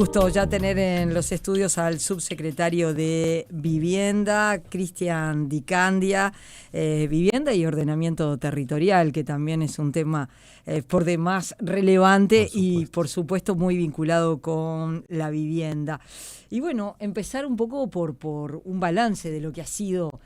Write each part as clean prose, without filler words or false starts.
Gusto ya tener en los estudios al subsecretario de Vivienda, Cristian Di Candia, Vivienda y Ordenamiento Territorial, que también es un tema por demás relevante y por supuesto muy vinculado con la vivienda. Y bueno, empezar un poco por un balance de lo que ha sido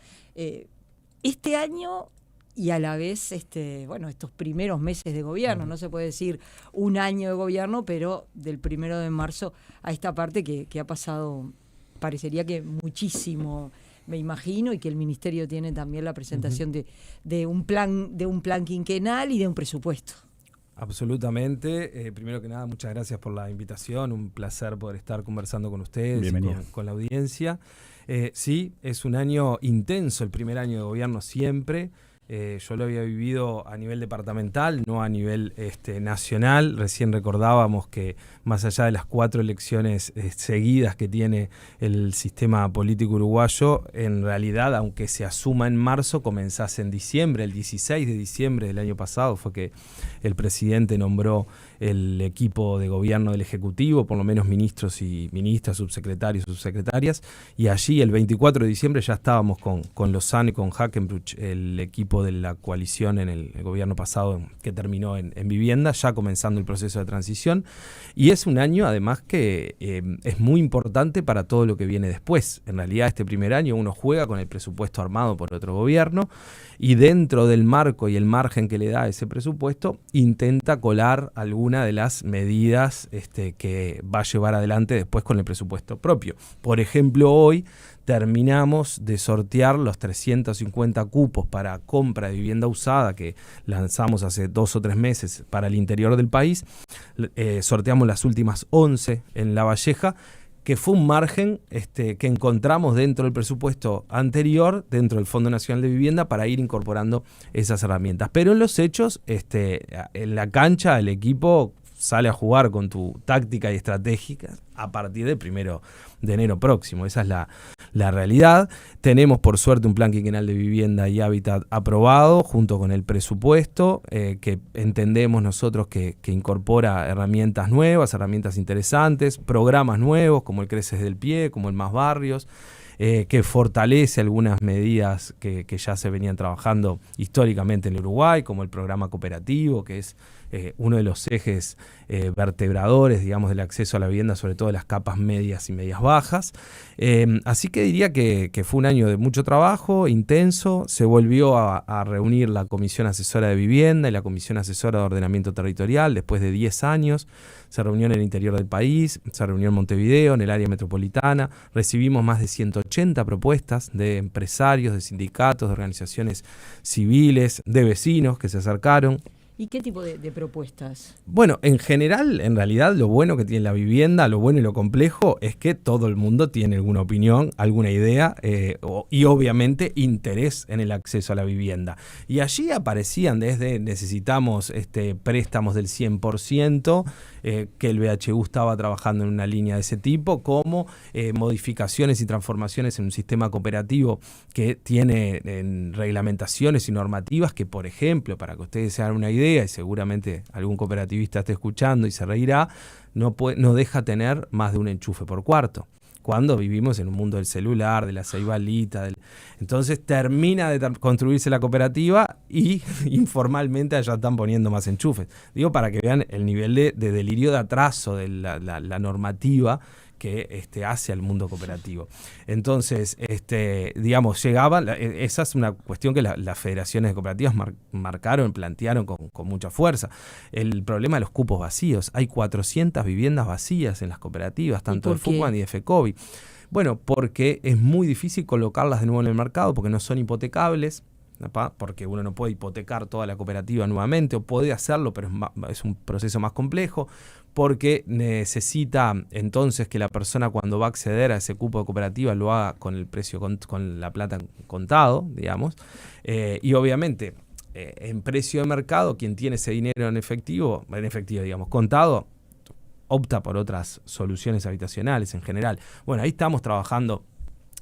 este año y a la vez estos primeros meses de gobierno. No se puede decir un año de gobierno, pero del 1 de marzo a esta parte que ha pasado, parecería que muchísimo, me imagino, y que el ministerio tiene también la presentación de un plan quinquenal y de un presupuesto. Absolutamente. Primero que nada, muchas gracias por la invitación. Un placer poder estar conversando con ustedes y con la audiencia. Sí, es un año intenso, el primer año de gobierno siempre. Yo lo había vivido a nivel departamental, no a nivel nacional. Recién recordábamos que más allá de las 4 elecciones seguidas que tiene el sistema político uruguayo, en realidad, aunque se asuma en marzo, comenzase en diciembre. El 16 de diciembre del año pasado fue que el presidente nombró el equipo de gobierno del Ejecutivo, por lo menos ministros y ministras, subsecretarios, subsecretarias, y allí el 24 de diciembre ya estábamos con Lozano y con Hackenbruch, el equipo de la coalición en el gobierno pasado que terminó en vivienda, ya comenzando el proceso de transición. Y es un año además que es muy importante para todo lo que viene después. En realidad este primer año uno juega con el presupuesto armado por otro gobierno y dentro del marco y el margen que le da ese presupuesto intenta colar alguna de las medidas que va a llevar adelante después con el presupuesto propio. Por ejemplo, hoy terminamos de sortear los 350 cupos para compra de vivienda usada que lanzamos hace 2 o 3 meses para el interior del país. Sorteamos las últimas 11 en La Valleja, que fue un margen que encontramos dentro del presupuesto anterior, dentro del Fondo Nacional de Vivienda, para ir incorporando esas herramientas. Pero en los hechos, en la cancha, el equipo sale a jugar con tu táctica y estratégica a partir del 1 de enero próximo. Esa es la realidad. Tenemos, por suerte, un plan quinquenal de vivienda y hábitat aprobado, junto con el presupuesto, que entendemos nosotros que incorpora herramientas nuevas, herramientas interesantes, programas nuevos, como el Creces del Pie, como el Más Barrios, que fortalece algunas medidas que ya se venían trabajando históricamente en Uruguay, como el programa cooperativo, que es uno de los ejes vertebradores, digamos, del acceso a la vivienda, sobre todo de las capas medias y medias bajas. Así que diría que fue un año de mucho trabajo, intenso. Se volvió a reunir la Comisión Asesora de Vivienda y la Comisión Asesora de Ordenamiento Territorial después de 10 años. Se reunió en el interior del país, se reunió en Montevideo, en el área metropolitana. Recibimos más de 180 propuestas de empresarios, de sindicatos, de organizaciones civiles, de vecinos que se acercaron. ¿Y qué tipo de propuestas? Bueno, en general, en realidad, lo bueno que tiene la vivienda, lo bueno y lo complejo, es que todo el mundo tiene alguna opinión, alguna idea y obviamente interés en el acceso a la vivienda. Y allí aparecían desde necesitamos préstamos del 100%, que el BHU estaba trabajando en una línea de ese tipo, como modificaciones y transformaciones en un sistema cooperativo que tiene reglamentaciones y normativas que, por ejemplo, para que ustedes se hagan una idea, y seguramente algún cooperativista esté escuchando y se reirá, no deja tener más de un enchufe por cuarto, cuando vivimos en un mundo del celular, de la ceibalita. Entonces termina de construirse la cooperativa y informalmente allá están poniendo más enchufes. Digo, para que vean el nivel de delirio de atraso de la normativa que hace al mundo cooperativo. Entonces, digamos, llegaban, esa es una cuestión que las federaciones de cooperativas plantearon con mucha fuerza. El problema de los cupos vacíos. Hay 400 viviendas vacías en las cooperativas, tanto de FUCBAN y de FECOBI. Bueno, porque es muy difícil colocarlas de nuevo en el mercado, porque no son hipotecables, porque uno no puede hipotecar toda la cooperativa nuevamente, o puede hacerlo, pero es un proceso más complejo, porque necesita entonces que la persona, cuando va a acceder a ese cupo de cooperativa, lo haga con el precio, con la plata contado, digamos, y obviamente en precio de mercado, quien tiene ese dinero en efectivo, digamos, contado, opta por otras soluciones habitacionales en general. Bueno, ahí estamos trabajando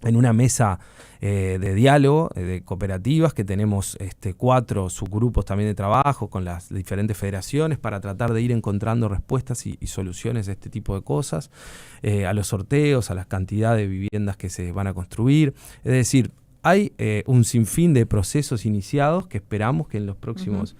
en una mesa de diálogo de cooperativas que tenemos 4 subgrupos también de trabajo con las diferentes federaciones para tratar de ir encontrando respuestas y soluciones a este tipo de cosas, a los sorteos, a la cantidad de viviendas que se van a construir. Es decir, hay un sinfín de procesos iniciados que esperamos que en los próximos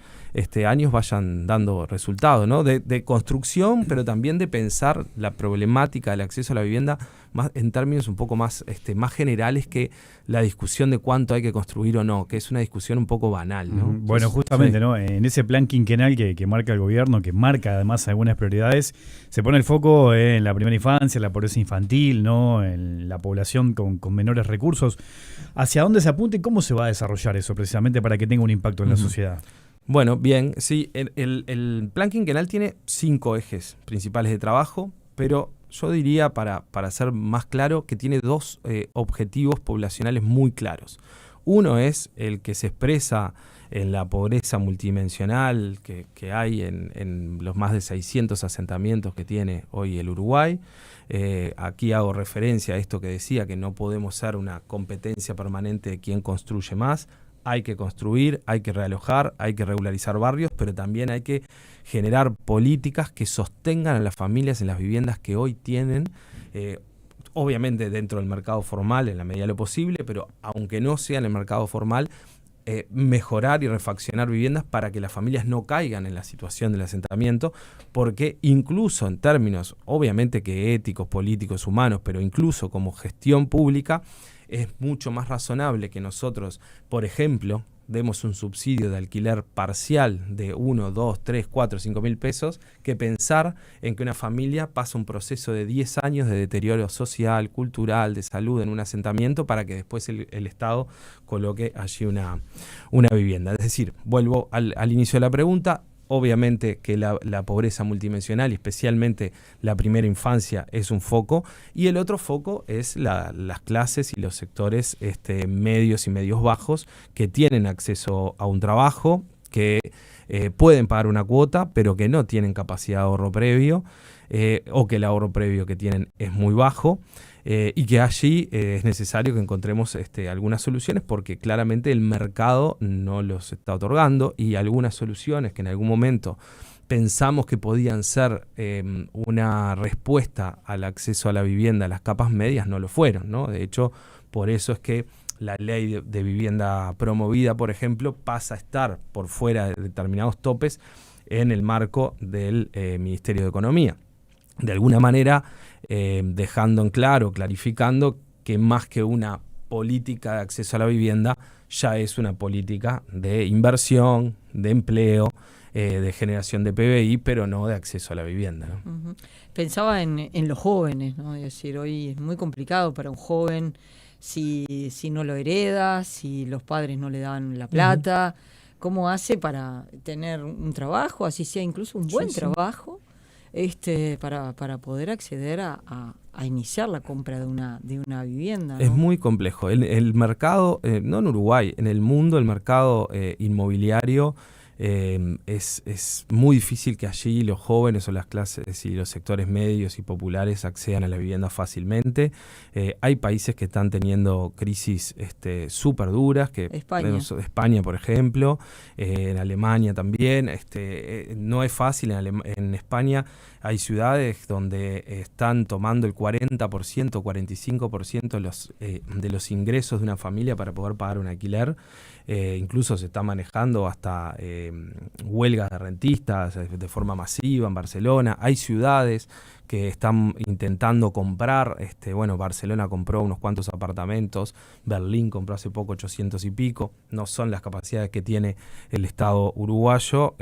años vayan dando resultados, ¿no? De construcción, pero también de pensar la problemática del acceso a la vivienda más, en términos un poco más generales que la discusión de cuánto hay que construir o no, que es una discusión un poco banal, ¿no? Bueno, justamente, ¿no? En ese plan quinquenal que marca el gobierno, que marca además algunas prioridades, se pone el foco en la primera infancia, la pobreza infantil, ¿no? En la población con menores recursos. ¿Hacia dónde se apunta y cómo se va a desarrollar eso precisamente para que tenga un impacto en la sociedad? Bueno, bien, sí, el plan quinquenal tiene 5 ejes principales de trabajo, pero yo diría, para ser más claro, que tiene 2 objetivos poblacionales muy claros. Uno es el que se expresa en la pobreza multidimensional que hay en los más de 600 asentamientos que tiene hoy el Uruguay. Aquí hago referencia a esto que decía, que no podemos ser una competencia permanente de quién construye más. Hay que construir, hay que realojar, hay que regularizar barrios, pero también hay que generar políticas que sostengan a las familias en las viviendas que hoy tienen, obviamente dentro del mercado formal en la medida de lo posible, pero aunque no sea en el mercado formal, mejorar y refaccionar viviendas para que las familias no caigan en la situación del asentamiento, porque incluso en términos, obviamente que éticos, políticos, humanos, pero incluso como gestión pública, es mucho más razonable que nosotros, por ejemplo, demos un subsidio de alquiler parcial de 1, 2, 3, 4, 5 mil pesos, que pensar en que una familia pasa un proceso de 10 años de deterioro social, cultural, de salud en un asentamiento para que después el Estado coloque allí una vivienda. Es decir, vuelvo al inicio de la pregunta. Obviamente que la pobreza multidimensional y especialmente la primera infancia es un foco, y el otro foco es las clases y los sectores medios y medios bajos que tienen acceso a un trabajo, que pueden pagar una cuota pero que no tienen capacidad de ahorro previo, o que el ahorro previo que tienen es muy bajo. Y que allí es necesario que encontremos algunas soluciones, porque claramente el mercado no los está otorgando, y algunas soluciones que en algún momento pensamos que podían ser una respuesta al acceso a la vivienda a las capas medias no lo fueron, ¿no? De hecho, por eso es que la ley de vivienda promovida, por ejemplo, pasa a estar por fuera de determinados topes en el marco del Ministerio de Economía. De alguna manera, dejando en claro, clarificando que más que una política de acceso a la vivienda, ya es una política de inversión, de empleo, de generación de PBI, pero no de acceso a la vivienda, ¿no? Pensaba en los jóvenes, ¿no? Es decir, hoy es muy complicado para un joven si no lo hereda, si los padres no le dan la plata. ¿Cómo hace para tener un trabajo, así sea incluso un buen trabajo? Para poder acceder a iniciar la compra de una vivienda, ¿no? Es muy complejo. El mercado, no en Uruguay, en el mundo el mercado inmobiliario es muy difícil que allí los jóvenes o las clases y los sectores medios y populares accedan a la vivienda fácilmente. Hay países que están teniendo crisis súper duras, España, por ejemplo, en Alemania también. No es fácil. En España hay ciudades donde están tomando el 40%, 45% de los ingresos de una familia para poder pagar un alquiler. Incluso se está manejando hasta huelgas de rentistas de forma masiva en Barcelona. Hay ciudades que están intentando comprar, Barcelona compró unos cuantos apartamentos, Berlín compró hace poco 800 y pico, no son las capacidades que tiene el Estado uruguayo,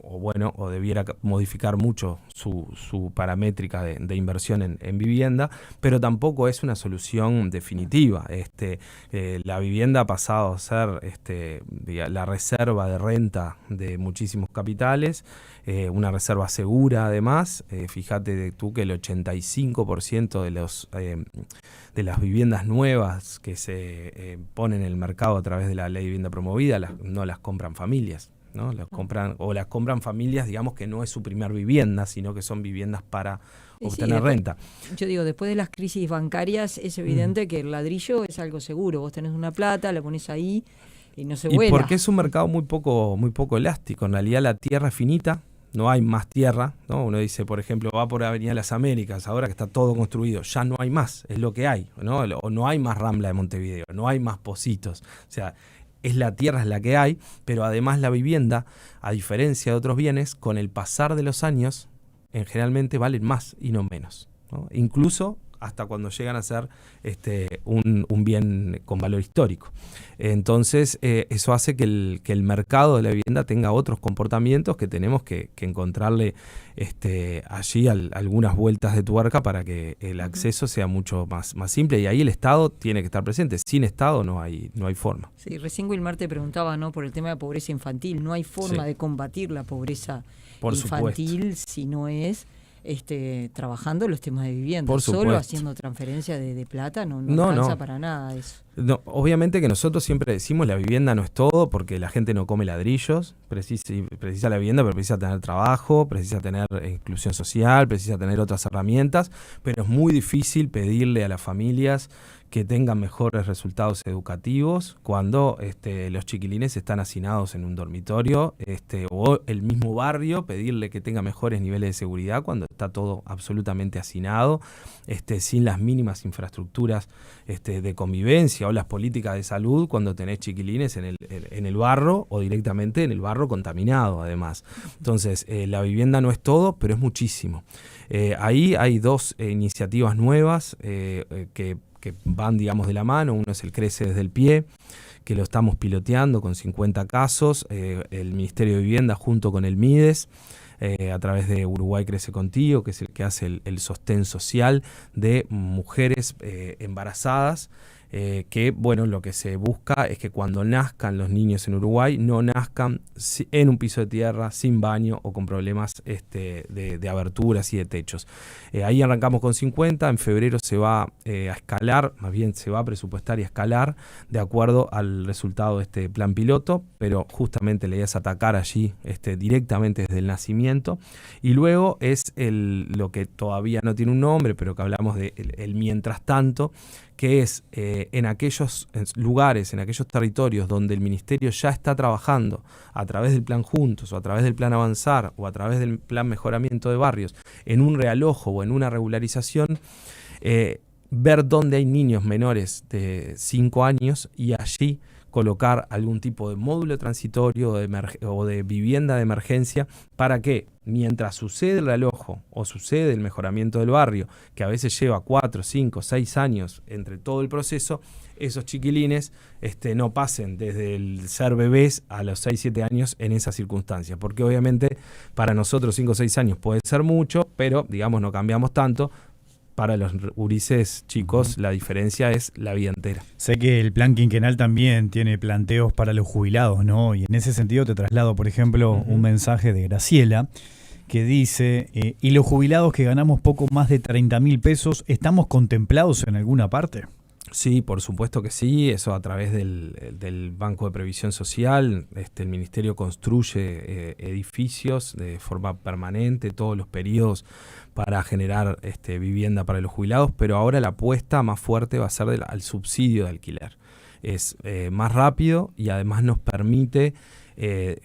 o debiera modificar mucho su paramétrica de inversión en vivienda, pero tampoco es una solución definitiva. La vivienda ha pasado a ser la reserva de renta de muchísimos capitales, una reserva segura además. Fíjate tú que el 85% de las viviendas nuevas que se ponen en el mercado a través de la ley de vivienda promovida no las compran familias. ¿no? Las compran familias, digamos, que no es su primer vivienda, sino que son viviendas para obtener renta. Yo digo, después de las crisis bancarias es evidente que el ladrillo es algo seguro. Vos tenés una plata, la pones ahí y no se vuela. Y porque es un mercado muy poco elástico. En realidad la tierra es finita, no hay más tierra, ¿no? Uno dice, por ejemplo, va por Avenida Las Américas, ahora que está todo construido, ya no hay más, es lo que hay, ¿no? O no hay más Rambla de Montevideo, no hay más Pocitos. O sea, la tierra es la que hay, pero además la vivienda, a diferencia de otros bienes, con el pasar de los años, generalmente valen más y no menos, ¿no? Incluso hasta cuando llegan a ser un bien con valor histórico. Entonces, eso hace que el mercado de la vivienda tenga otros comportamientos que tenemos que encontrarle allí algunas vueltas de tuerca para que el acceso sea mucho más simple, y ahí el Estado tiene que estar presente. Sin Estado no hay forma. Sí, recién Wilmar te preguntaba, ¿no?, por el tema de pobreza infantil. No hay forma de combatir la pobreza infantil si no es trabajando los temas de vivienda. Por supuesto. Solo haciendo transferencia de plata no alcanza para nada eso. No, obviamente que nosotros siempre decimos la vivienda no es todo, porque la gente no come ladrillos, precisa la vivienda, pero precisa tener trabajo, precisa tener inclusión social, precisa tener otras herramientas, pero es muy difícil pedirle a las familias que tengan mejores resultados educativos cuando los chiquilines están hacinados en un dormitorio, o el mismo barrio, pedirle que tenga mejores niveles de seguridad cuando está todo absolutamente hacinado, sin las mínimas infraestructuras de convivencia, o las políticas de salud cuando tenés chiquilines en el barro, o directamente en el barro contaminado además. Entonces, la vivienda no es todo, pero es muchísimo. Ahí hay dos iniciativas nuevas que van, digamos, de la mano. Uno es el Crece desde el Pie, que lo estamos piloteando con 50 casos, el Ministerio de Vivienda junto con el MIDES, a través de Uruguay Crece Contigo, que es el que hace el sostén social de mujeres embarazadas, que, bueno, lo que se busca es que cuando nazcan los niños en Uruguay no nazcan en un piso de tierra, sin baño o con problemas de aberturas y de techos. Ahí arrancamos con 50, en febrero se va a escalar, más bien se va a presupuestar y a escalar de acuerdo al resultado de este plan piloto, pero justamente la idea es atacar allí directamente desde el nacimiento. Y luego es lo que todavía no tiene un nombre, pero que hablamos de el mientras tanto, que es en aquellos lugares, en aquellos territorios donde el Ministerio ya está trabajando a través del Plan Juntos, o a través del Plan Avanzar, o a través del Plan Mejoramiento de Barrios, en un realojo o en una regularización, ver dónde hay niños menores de 5 años y allí colocar algún tipo de módulo transitorio o de vivienda de emergencia, para que mientras sucede el realojo o sucede el mejoramiento del barrio, que a veces lleva 4, 5, 6 años entre todo el proceso, esos chiquilines no pasen desde el ser bebés a los 6, 7 años en esas circunstancias, porque obviamente para nosotros 5 o 6 años puede ser mucho, pero digamos no cambiamos tanto. Para los gurises chicos, la diferencia es la vida entera. Sé que el plan quinquenal también tiene planteos para los jubilados, ¿no? Y en ese sentido te traslado, por ejemplo, un mensaje de Graciela que dice, ¿y los jubilados que ganamos poco más de 30.000 pesos, estamos contemplados en alguna parte? Sí, por supuesto que sí, eso a través del Banco de Previsión Social. El Ministerio construye edificios de forma permanente, todos los periodos, para generar vivienda para los jubilados, pero ahora la apuesta más fuerte va a ser al subsidio de alquiler. Es más rápido y además nos permite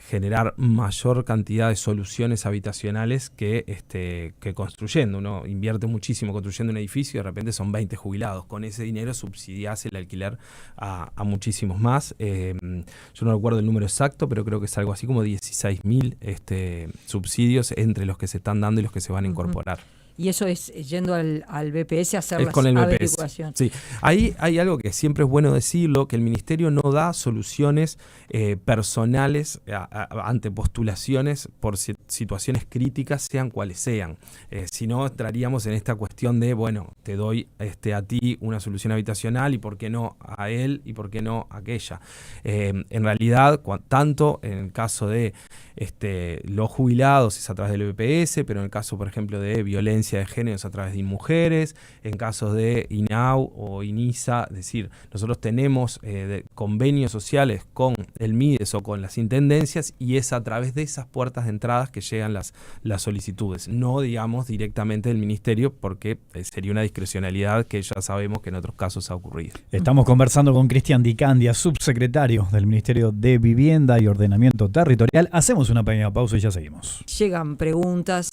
generar mayor cantidad de soluciones habitacionales que construyendo. Uno invierte muchísimo construyendo un edificio y de repente son 20 jubilados. Con ese dinero subsidias el alquiler a muchísimos más. Yo no recuerdo el número exacto, pero creo que es algo así como 16.000 subsidios entre los que se están dando y los que se van a incorporar. Y eso es yendo al BPS a hacer con el averiguación. Sí. Ahí hay algo que siempre es bueno decirlo, que el Ministerio no da soluciones personales ante postulaciones por situaciones críticas, sean cuales sean. Si no, entraríamos en esta cuestión de, bueno, te doy a ti una solución habitacional y por qué no a él y por qué no a aquella. En realidad, tanto en el caso de los jubilados es a través del BPS, pero en el caso, por ejemplo, de violencia violencia de género es a través de InMujeres, en casos de INAU o INISA, es decir, nosotros tenemos convenios sociales con el MIDES o con las intendencias y es a través de esas puertas de entradas que llegan las solicitudes, no digamos directamente del ministerio porque sería una discrecionalidad que ya sabemos que en otros casos ha ocurrido. Estamos conversando con Cristian Di Candia, subsecretario del Ministerio de Vivienda y Ordenamiento Territorial. Hacemos una pequeña pausa y ya seguimos. Llegan preguntas,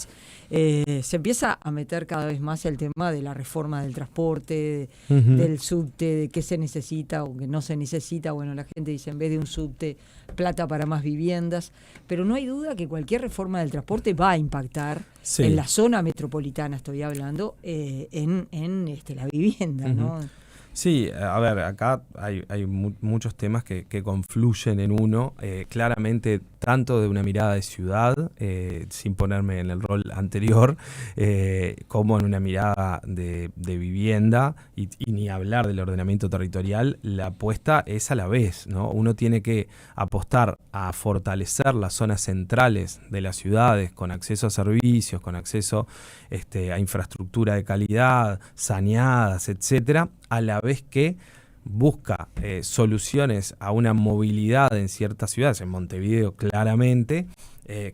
se empieza a meter cada vez más el tema de la reforma del transporte, del subte, de qué se necesita o qué no se necesita. Bueno, la gente dice en vez de un subte, plata para más viviendas, pero no hay duda que cualquier reforma del transporte va a impactar en la zona metropolitana, estoy hablando, en la vivienda, ¿no? Sí, a ver, acá hay muchos temas que confluyen en uno, claramente tanto de una mirada de ciudad, sin ponerme en el rol anterior, como en una mirada de vivienda y ni hablar del ordenamiento territorial. La apuesta es a la vez, ¿no? Uno tiene que apostar a fortalecer las zonas centrales de las ciudades con acceso a servicios, con acceso a infraestructura de calidad, saneadas, etcétera, a la vez que busca soluciones a una movilidad en ciertas ciudades, en Montevideo claramente,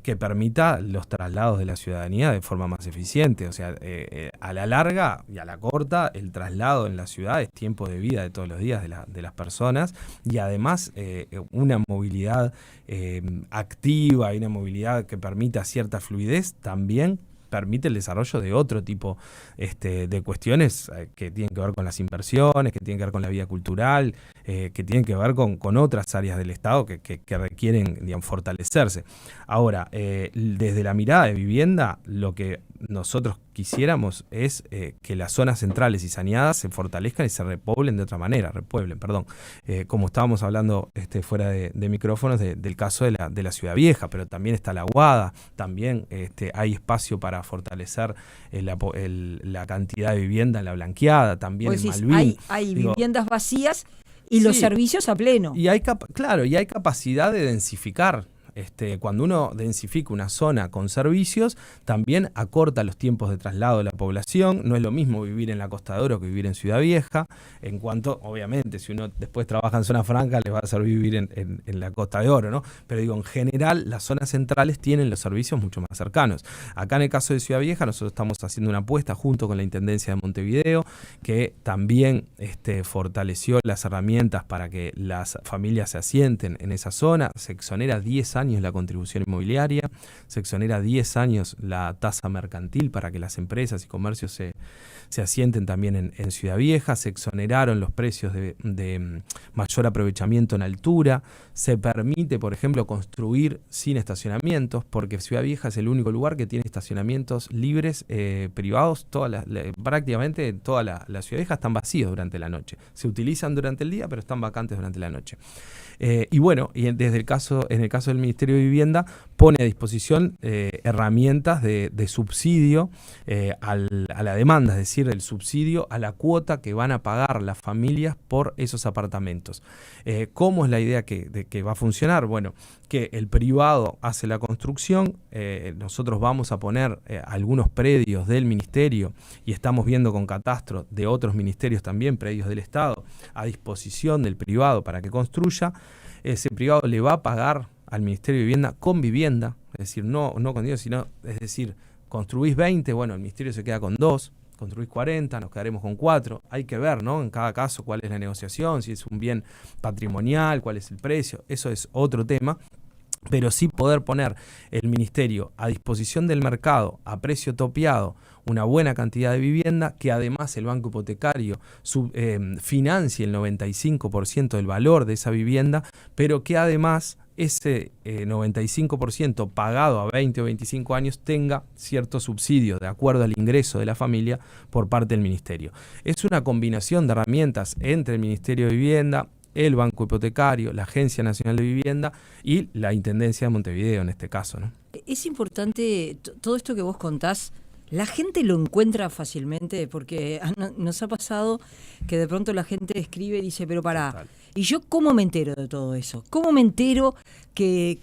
que permita los traslados de la ciudadanía de forma más eficiente. O sea, a la larga y a la corta, el traslado en la ciudad es tiempo de vida de todos los días de las personas y además una movilidad activa y una movilidad que permita cierta fluidez también permite el desarrollo de otro tipo de cuestiones que tienen que ver con las inversiones, que tienen que ver con la vida cultural, que tienen que ver con otras áreas del Estado que requieren, digamos, fortalecerse. Ahora, desde la mirada de vivienda, lo que nosotros quisiéramos es que las zonas centrales y saneadas se fortalezcan y se repueblen de otra manera, como estábamos hablando fuera de micrófonos del caso de la Ciudad Vieja, pero también está la Aguada, también hay espacio para fortalecer la cantidad de vivienda en la Blanqueada, también en Malvin. Hay viviendas vacías y los servicios a pleno. Y hay capacidad de densificar. Cuando uno densifica una zona con servicios, también acorta los tiempos de traslado de la población. No es lo mismo vivir en la Costa de Oro que vivir en Ciudad Vieja, en cuanto, obviamente, si uno después trabaja en zona franca, les va a servir vivir en la Costa de Oro, ¿no? Pero digo, en general, las zonas centrales tienen los servicios mucho más cercanos. Acá en el caso de Ciudad Vieja, nosotros estamos haciendo una apuesta junto con la Intendencia de Montevideo, que también fortaleció las herramientas para que las familias se asienten en esa zona. Se exonera 10 años la contribución inmobiliaria, se exonera 10 años la tasa mercantil para que las empresas y comercios se asienten también en Ciudad Vieja, se exoneraron los precios de mayor aprovechamiento en altura, se permite, por ejemplo, construir sin estacionamientos, porque Ciudad Vieja es el único lugar que tiene estacionamientos libres, privados, prácticamente toda la Ciudad Vieja están vacíos durante la noche, se utilizan durante el día, pero están vacantes durante la noche. Y en el caso del Ministerio de Vivienda pone a disposición herramientas de subsidio a la demanda, es decir, el subsidio a la cuota que van a pagar las familias por esos apartamentos. ¿Cómo es la idea que va a funcionar? Bueno, que el privado hace la construcción, nosotros vamos a poner algunos predios del Ministerio y estamos viendo con catastro de otros ministerios también, predios del Estado, a disposición del privado para que construya. Ese privado le va a pagar al Ministerio de Vivienda con vivienda, es decir, no con Dios, sino, es decir, construís 20, bueno, el Ministerio se queda con 2, construís 40, nos quedaremos con 4, hay que ver, ¿no? En cada caso cuál es la negociación, si es un bien patrimonial, cuál es el precio, eso es otro tema. Pero sí poder poner el Ministerio a disposición del mercado a precio topeado una buena cantidad de vivienda, que además el banco hipotecario financie el 95% del valor de esa vivienda, pero que además ese 95% pagado a 20 o 25 años tenga cierto subsidio de acuerdo al ingreso de la familia por parte del Ministerio. Es una combinación de herramientas entre el Ministerio de Vivienda, el Banco Hipotecario, la Agencia Nacional de Vivienda y la Intendencia de Montevideo en este caso, ¿no? Es importante todo esto que vos contás. La gente lo encuentra fácilmente porque nos ha pasado que de pronto la gente escribe y dice, pero pará, total. ¿Y yo cómo me entero de todo eso? ¿Cómo me entero que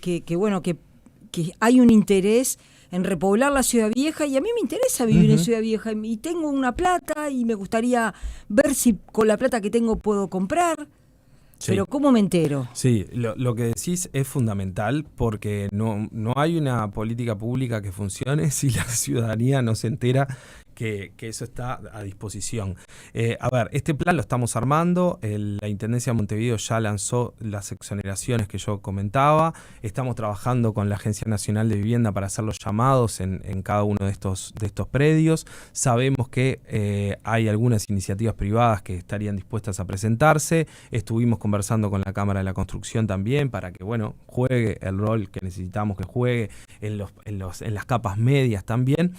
hay un interés en repoblar la Ciudad Vieja, y a mí me interesa vivir en Ciudad Vieja, y tengo una plata y me gustaría ver si con la plata que tengo puedo comprar. Sí. Pero ¿cómo me entero? Sí, lo que decís es fundamental porque no hay una política pública que funcione si la ciudadanía no se entera que eso está a disposición. A ver, este plan lo estamos armando, la Intendencia de Montevideo ya lanzó las exoneraciones que yo comentaba, estamos trabajando con la Agencia Nacional de Vivienda para hacer los llamados en cada uno de estos predios. Sabemos que hay algunas iniciativas privadas que estarían dispuestas a presentarse, estuvimos conversando con la Cámara de la Construcción también para que, bueno, juegue el rol que necesitamos que juegue en las capas medias también.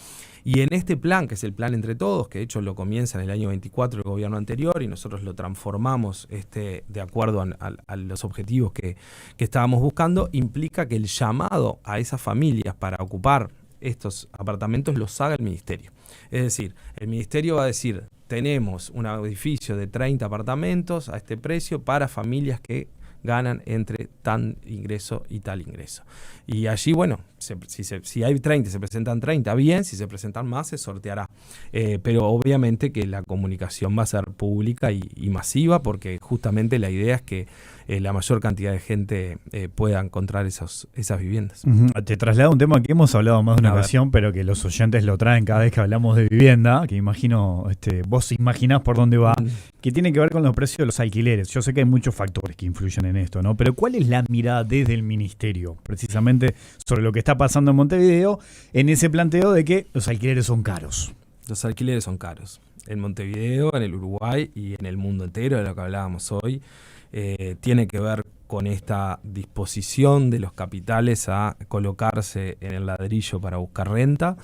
Y en este plan, que es el plan Entre Todos, que de hecho lo comienza en el año 24 el gobierno anterior y nosotros lo transformamos de acuerdo a los objetivos que estábamos buscando, implica que el llamado a esas familias para ocupar estos apartamentos los haga el Ministerio. Es decir, el Ministerio va a decir, tenemos un edificio de 30 apartamentos a este precio para familias que ganan entre tal ingreso y tal ingreso. Y allí, bueno, si hay 30, se presentan 30, bien, si se presentan más, se sorteará. Pero obviamente que la comunicación va a ser pública y masiva, porque justamente la idea es que la mayor cantidad de gente pueda encontrar esas viviendas. Te traslado un tema que hemos hablado más de una ocasión, pero que los oyentes lo traen cada vez que hablamos de vivienda, que imagino, vos imaginás por dónde va, que tiene que ver con los precios de los alquileres. Yo sé que hay muchos factores que influyen en esto, ¿no? Pero ¿cuál es la mirada desde el Ministerio, precisamente sobre lo que está pasando en Montevideo, en ese planteo de que los alquileres son caros? Los alquileres son caros. En Montevideo, en el Uruguay y en el mundo entero, de lo que hablábamos hoy, tiene que ver con esta disposición de los capitales a colocarse en el ladrillo para buscar renta,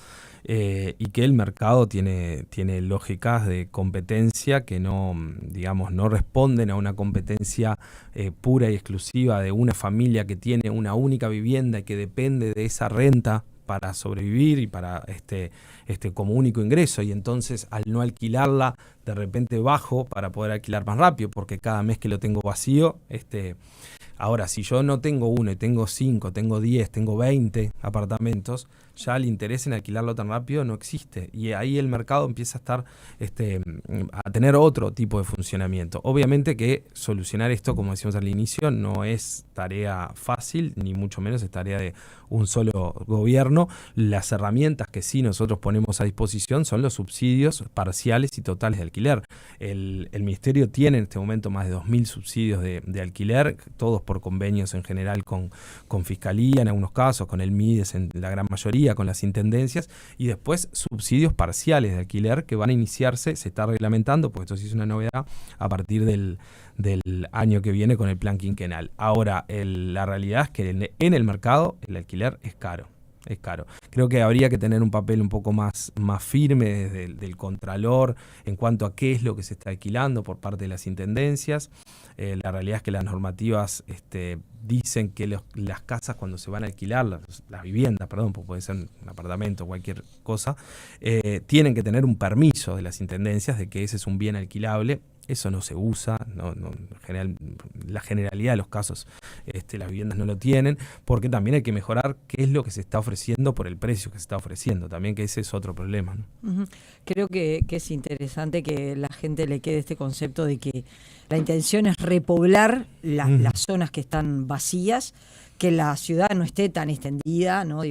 y que el mercado tiene lógicas de competencia que no responden a una competencia pura y exclusiva de una familia que tiene una única vivienda y que depende de esa renta para sobrevivir y para como único ingreso, y entonces al no alquilarla de repente bajo para poder alquilar más rápido porque cada mes que lo tengo vacío. Ahora, si yo no tengo uno y tengo 5, tengo 10, tengo 20 apartamentos, ya el interés en alquilarlo tan rápido no existe. Y ahí el mercado empieza a estar a tener otro tipo de funcionamiento. Obviamente que solucionar esto, como decíamos al inicio, no es tarea fácil, ni mucho menos es tarea de un solo gobierno. Las herramientas que sí nosotros ponemos a disposición son los subsidios parciales y totales de alquiler. El Ministerio tiene en este momento más de 2.000 subsidios de alquiler, todos por convenios en general con Fiscalía, en algunos casos, con el MIDES en la gran mayoría, con las intendencias, y después subsidios parciales de alquiler que van a iniciarse, se está reglamentando, porque esto sí es una novedad, a partir del año que viene con el plan quinquenal. Ahora, la realidad es que en el mercado el alquiler es caro. Es caro. Creo que habría que tener un papel un poco más firme desde del Contralor en cuanto a qué es lo que se está alquilando por parte de las intendencias. La realidad es que las normativas dicen que las casas cuando se van a alquilar, las viviendas, perdón, pues puede ser un apartamento o cualquier cosa, tienen que tener un permiso de las intendencias de que ese es un bien alquilable. Eso no se usa, la generalidad de los casos las viviendas no lo tienen, porque también hay que mejorar qué es lo que se está ofreciendo por el precio que se está ofreciendo, también que ese es otro problema, ¿no? Creo que es interesante que la gente le quede este concepto de que la intención es repoblar las zonas que están vacías, que la ciudad no esté tan extendida, ¿no?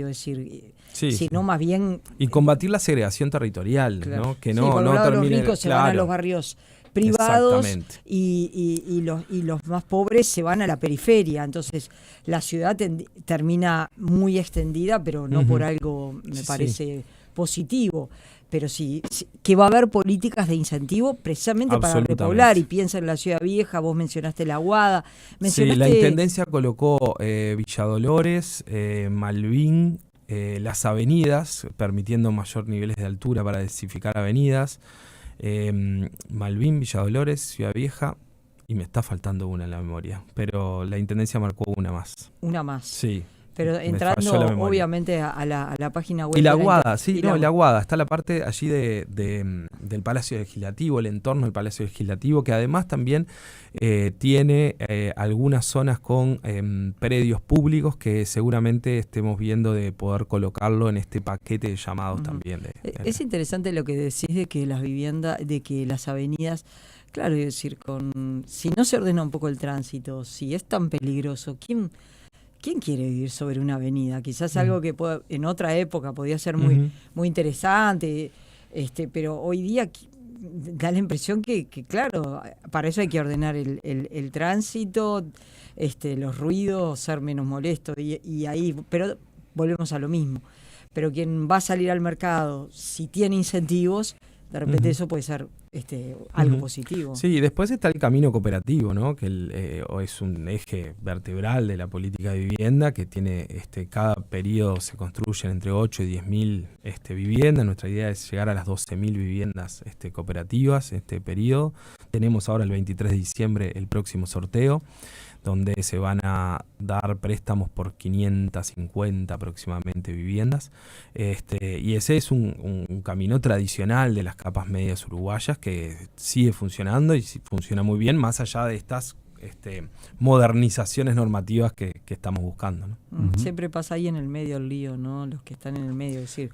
Sino más bien... Y combatir la segregación territorial, claro, ¿no? Que no termine... Los ricos se van a los barrios privados y los más pobres se van a la periferia. Entonces la ciudad termina muy extendida, pero no por algo me parece positivo. Pero sí que va a haber políticas de incentivo precisamente para repoblar, y piensa en la Ciudad Vieja, vos mencionaste la Aguada. Sí, la Intendencia colocó Villa Dolores, Malvin, las avenidas, permitiendo mayor niveles de altura para densificar avenidas. Malvin, Villa Dolores, Ciudad Vieja, y me está faltando una en la memoria, pero la Intendencia marcó una más. Una más. Sí. Pero entrando obviamente a la página web. Y la Aguada, la Aguada, está la parte allí del Palacio Legislativo, el entorno del Palacio Legislativo, que además también tiene algunas zonas con predios públicos que seguramente estemos viendo de poder colocarlo en este paquete de llamados también. Es interesante lo que decís de que las viviendas, de que las avenidas, claro, es decir, si no se ordena un poco el tránsito, si es tan peligroso, ¿quién quiere vivir sobre una avenida? Quizás algo que en otra época podía ser muy interesante, pero hoy día da la impresión que claro, para eso hay que ordenar el tránsito, los ruidos, ser menos molesto, y ahí, pero volvemos a lo mismo. Pero quien va a salir al mercado, si tiene incentivos, de repente eso puede ser algo positivo. Sí, y después está el camino cooperativo, ¿no? Que es un eje vertebral de la política de vivienda, que tiene cada periodo se construyen entre 8 y 10.000 viviendas. Nuestra idea es llegar a las 12.000 viviendas cooperativas este periodo. Tenemos ahora el 23 de diciembre el próximo sorteo, donde se van a dar préstamos por 550 aproximadamente viviendas. Y ese es un camino tradicional de las capas medias uruguayas que sigue funcionando y funciona muy bien, más allá de estas modernizaciones normativas que estamos buscando, ¿no? Siempre pasa ahí en el medio el lío, ¿no? Los que están en el medio, es decir,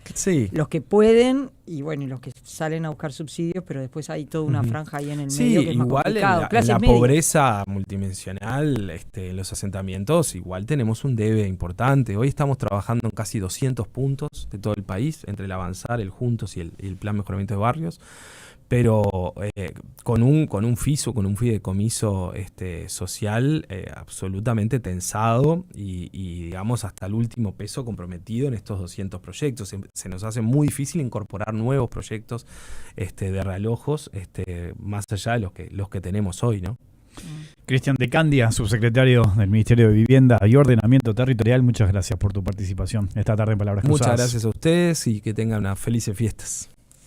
los que pueden y los que salen a buscar subsidios, pero después hay toda una franja ahí en el medio que es más complicado. En la pobreza multidimensional, en los asentamientos, igual tenemos un debe importante. Hoy estamos trabajando en casi 200 puntos de todo el país, entre el Avanzar, el Juntos y el Plan Mejoramiento de Barrios. Pero con un fideicomiso social absolutamente tensado y digamos hasta el último peso comprometido en estos 200 proyectos. Se nos hace muy difícil incorporar nuevos proyectos de realojos más allá de los que tenemos hoy, ¿no? Cristian Dicandia, subsecretario del Ministerio de Vivienda y Ordenamiento Territorial, muchas gracias por tu participación esta tarde en Palabras Cruzadas. Muchas gracias a ustedes y que tengan unas felices fiestas.